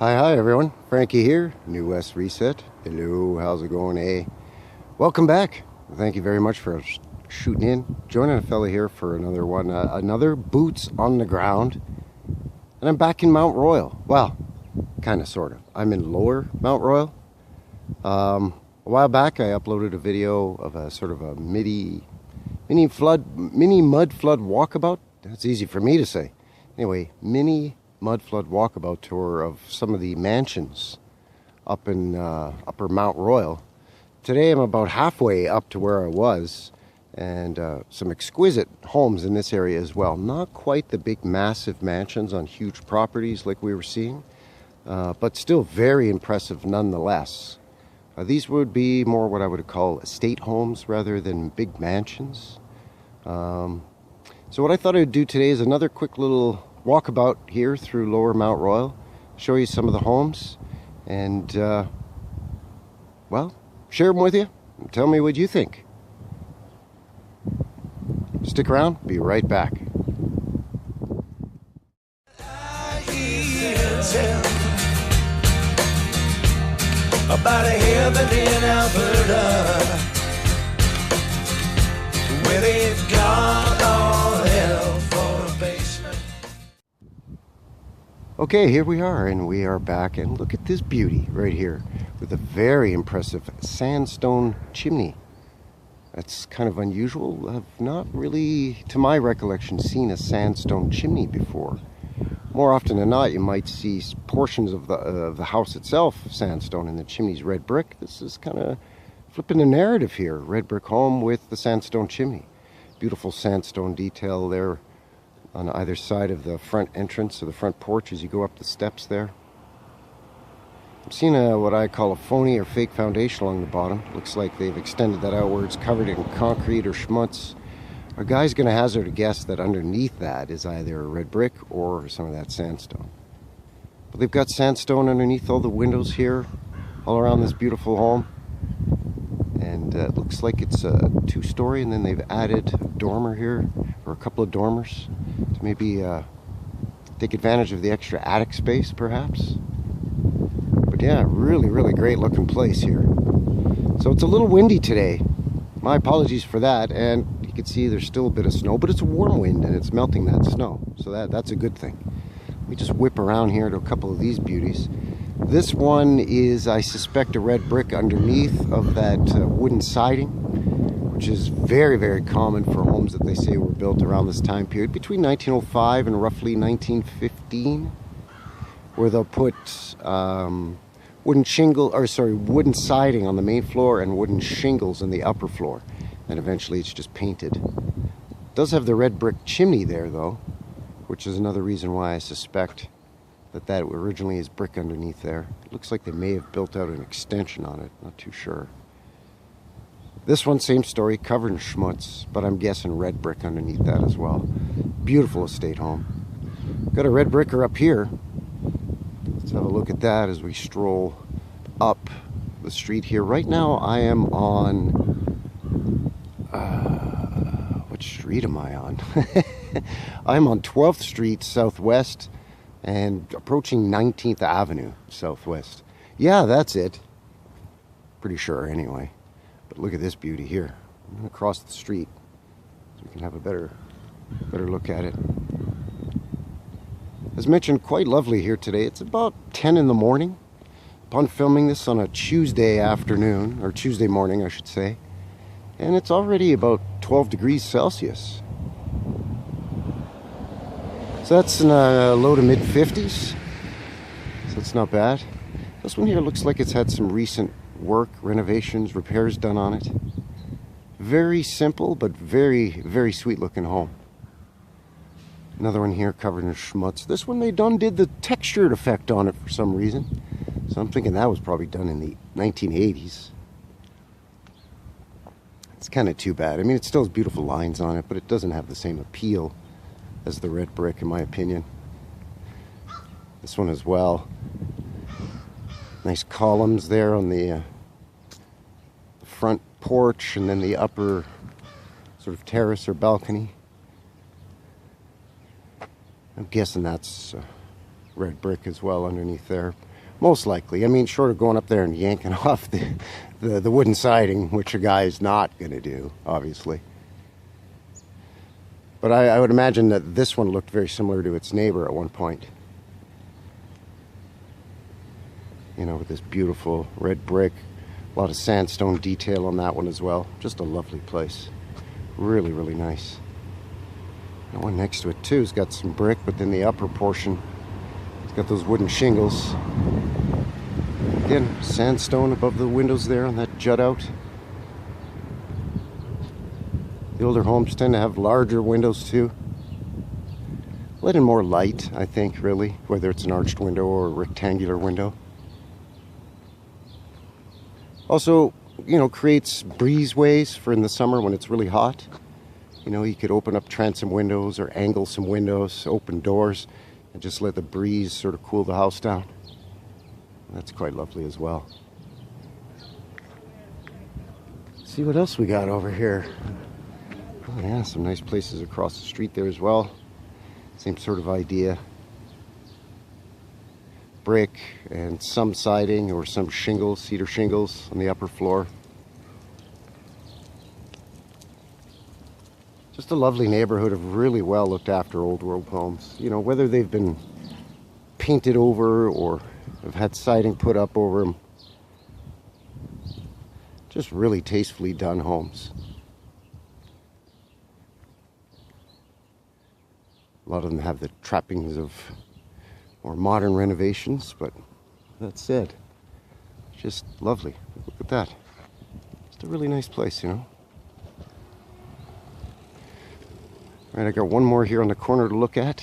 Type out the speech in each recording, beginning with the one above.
Hi everyone, Frankie here, New West Reset. Hello, how's it going, Welcome back. Thank you very much for shooting in, joining a fella here for another one, another boots on the ground. And I'm back in Mount Royal. Well, kind of, sort of. I'm in lower Mount Royal. A while back I uploaded a video of a sort of a mini mud flood walkabout. That's easy for me to say. Anyway, mini Mudflood walkabout tour of some of the mansions up in upper Mount Royal. Today I'm about halfway up to where I was, and some exquisite homes in this area as well. Not quite the big massive mansions on huge properties like we were seeing, but still very impressive nonetheless. These would be more what I would call estate homes rather than big mansions. So what I thought I'd do today is another quick little walkabout here through lower Mount Royal, show you some of the homes, and well, share them with you and tell me what you think. Stick around, be right back. About a heaven in Alberta, where they've got all hell for a basement. Okay, here we are, and we are back, and look at this beauty right here with a very impressive sandstone chimney. That's kind of unusual. I've not really, to my recollection, seen a sandstone chimney before. More often than not, you might see portions of the house itself sandstone and the chimney's red brick. This is kind of flipping the narrative here. Red brick home with the sandstone chimney. Beautiful sandstone detail there on either side of the front entrance or the front porch as you go up the steps there. I'm seeing what I call a phony or fake foundation along the bottom. Looks like they've extended that outwards, covered it in concrete or schmutz. A guy's going to hazard a guess that underneath that is either a red brick or some of that sandstone. But they've got sandstone underneath all the windows here, all around this beautiful home. And it looks like it's a two-story, and then they've added a dormer here, or a couple of dormers, to maybe take advantage of the extra attic space, perhaps. But yeah, really great looking place here. So it's a little windy today. My apologies for that, and you can see there's still a bit of snow, but it's a warm wind and it's melting that snow, so that's a good thing. Let me just whip around here to a couple of these beauties. This one is, I suspect, a red brick underneath of that wooden siding, which is very common for homes that they say were built around this time period, between 1905 and roughly 1915, where they'll put wooden siding on the main floor and wooden shingles on the upper floor, and eventually it's just painted. It does have the red brick chimney there though, which is another reason why I suspect that originally is brick underneath there. It looks like they may have built out an extension on it, not too sure. This one, same story, covered in schmutz, but I'm guessing red brick underneath that as well. Beautiful estate home. Got a red bricker up here. Let's have a look at that as we stroll up the street here. Right now I am on, what street am I on? I'm on 12th Street Southwest and approaching 19th Avenue Southwest. Yeah, that's it. Pretty sure anyway. But look at this beauty here. I'm going to cross the street so we can have a better look at it. As mentioned, quite lovely here today. It's about 10 in the morning. Upon filming this on a Tuesday afternoon, or Tuesday morning I should say, and it's already about 12 degrees Celsius. So that's in low to mid 50s, so it's not bad. This one here looks like it's had some recent work, renovations, repairs done on it. Very simple, but very sweet looking home. Another one here covered in schmutz. This one they did the textured effect on it for some reason. So I'm thinking that was probably done in the 1980s. It's kind of too bad. I mean, it still has beautiful lines on it, but it doesn't have the same appeal as the red brick, in my opinion. This one as well. Nice columns there on the front porch, and then the upper sort of terrace or balcony. I'm guessing that's red brick as well underneath there. Most likely. I mean, short of going up there and yanking off the wooden siding, which a guy is not going to do, obviously. But I would imagine that this one looked very similar to its neighbor at one point. You know, with this beautiful red brick. A lot of sandstone detail on that one as well. Just a lovely place. Really, really nice. The one next to it too has got some brick, but in the upper portion it's got those wooden shingles. Again, sandstone above the windows there on that jut out. The older homes tend to have larger windows too. Let in more light, I think, really, whether it's an arched window or a rectangular window. Also, you know, creates breezeways for in the summer when it's really hot. You know, you could open up transom windows or angle some windows, open doors, and just let the breeze sort of cool the house down. That's quite lovely as well. See what else we got over here. Oh yeah, some nice places across the street there as well. Same sort of idea. Brick and some siding or some shingles, cedar shingles on the upper floor. Just a lovely neighborhood of really well looked after old world homes. You know, whether they've been painted over or have had siding put up over them. Just really tastefully done homes. A lot of them have the trappings of more modern renovations, but that said, just lovely. Look at that. Just a really nice place, you know. All right, I got one more here on the corner to look at.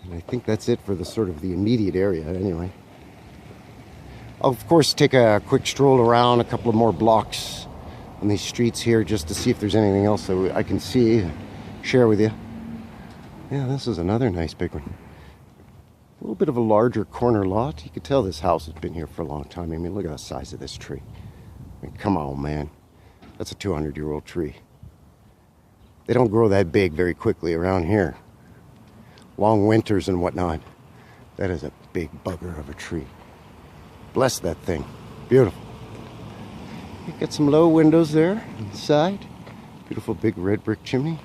And I think that's it for the sort of the immediate area anyway. I'll of course take a quick stroll around a couple of more blocks on these streets here just to see if there's anything else that I can see, share with you. Yeah, this is another nice big one. A little bit of a larger corner lot. You could tell this house has been here for a long time. I mean, look at the size of this tree. I mean, come on, man. That's a 200-year-old tree. They don't grow that big very quickly around here. Long winters and whatnot. That is a big bugger of a tree. Bless that thing. Beautiful. You got some low windows there on the side. Beautiful big red brick chimney.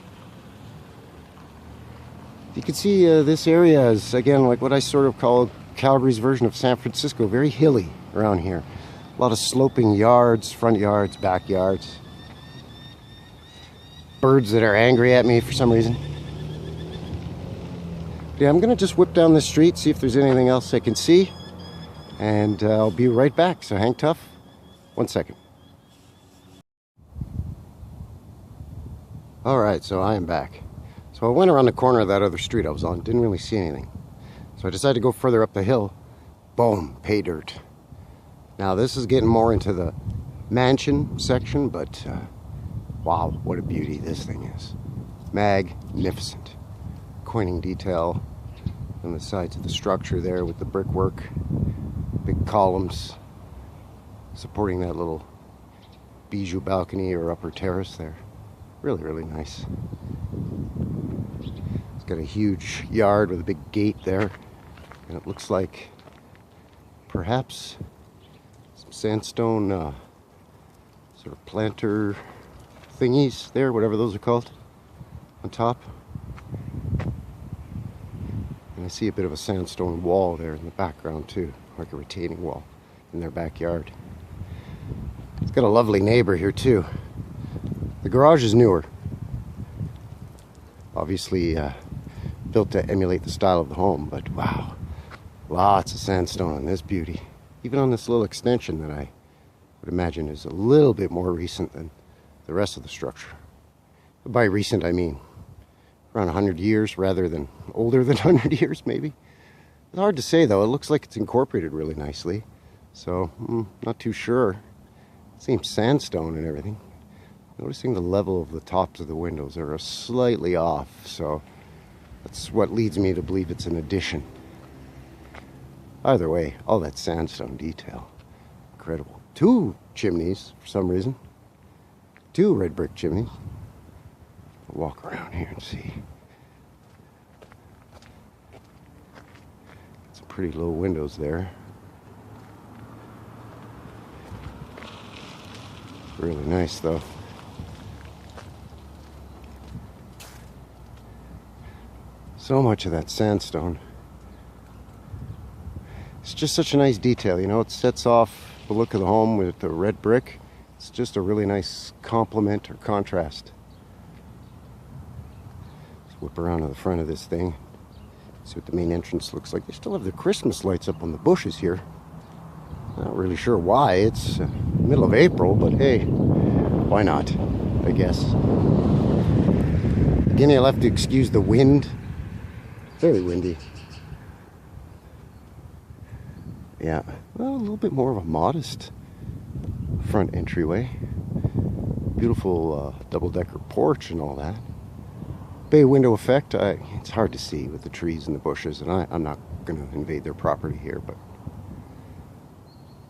You can see this area is, again, like what I sort of call Calgary's version of San Francisco. Very hilly around here. A lot of sloping yards, front yards, backyards. Birds that are angry at me for some reason. But yeah, I'm going to just whip down the street, see if there's anything else I can see. And I'll be right back, so hang tough. 1 second. Alright, so I am back. So I went around the corner of that other street I was on, didn't really see anything. So I decided to go further up the hill. Boom, pay dirt. Now this is getting more into the mansion section, but wow, what a beauty this thing is. Magnificent. Coining detail on the sides of the structure there with the brickwork. Big columns supporting that little bijou balcony or upper terrace there. Really, really nice. It's got a huge yard with a big gate there. And it looks like perhaps some sandstone sort of planter thingies there, whatever those are called, on top. And I see a bit of a sandstone wall there in the background too, like a retaining wall in their backyard. It's got a lovely neighbor here too. The garage is newer. Obviously built to emulate the style of the home, but wow, lots of sandstone on this beauty. Even on this little extension that I would imagine is a little bit more recent than the rest of the structure. By recent, I mean around 100 years rather than older than 100 years, maybe. It's hard to say, though. It looks like it's incorporated really nicely. So, not too sure. Same sandstone and everything. Noticing the level of the tops of the windows are slightly off, so that's what leads me to believe it's an addition. Either way, all that sandstone detail. Incredible. 2 chimneys, for some reason. 2 red brick chimneys. I'll walk around here and see. pretty low windows there. Really nice though. So much of that sandstone. It's just such a nice detail, you know. It sets off the look of the home with the red brick. It's just a really nice complement or contrast. Let's whip around to the front of this thing. See what the main entrance looks like. They still have the Christmas lights up on the bushes here. Not really sure why. It's middle of April, but hey, why not, I guess. Again, you'll have to excuse the wind. Very windy. Yeah, well, a little bit more of a modest front entryway. Beautiful double-decker porch and all that. Bay window effect, it's hard to see with the trees and the bushes, and I'm not going to invade their property here, but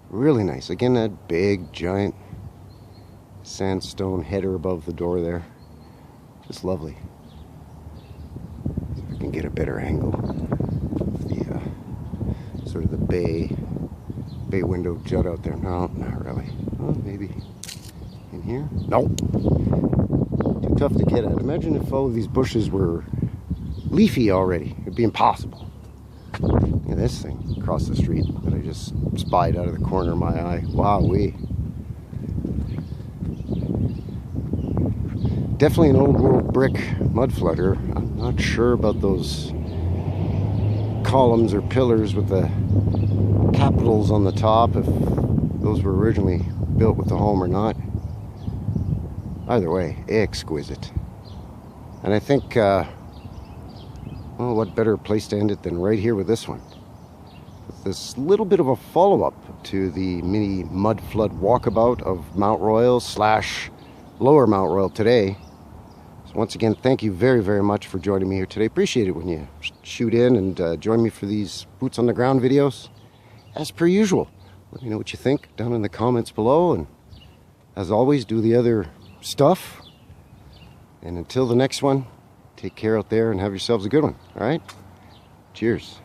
really nice. Again, that big, giant sandstone header above the door there. Just lovely. See if I can get a better angle of the sort of the bay window jut out there. No, not really. Oh, maybe in here? Nope. Too tough to get at. Imagine if all of these bushes were leafy already. It'd be impossible. Look at this thing across the street that I just spied out of the corner of my eye. Wowee. Definitely an old world brick mudflooder. I'm not sure about those columns or pillars with the capitals on the top, if those were originally built with the home or not. Either way, exquisite. And I think, well, what better place to end it than right here with this one. With this little bit of a follow-up to the mini Mudflood walkabout of Mount Royal / Lower Mount Royal today. So once again, thank you very, very much for joining me here today. Appreciate it when you shoot in and join me for these boots on the ground videos. As per usual, let me know what you think down in the comments below, and as always, do the other stuff. And until the next one, take care out there and have yourselves a good one. All right? Cheers.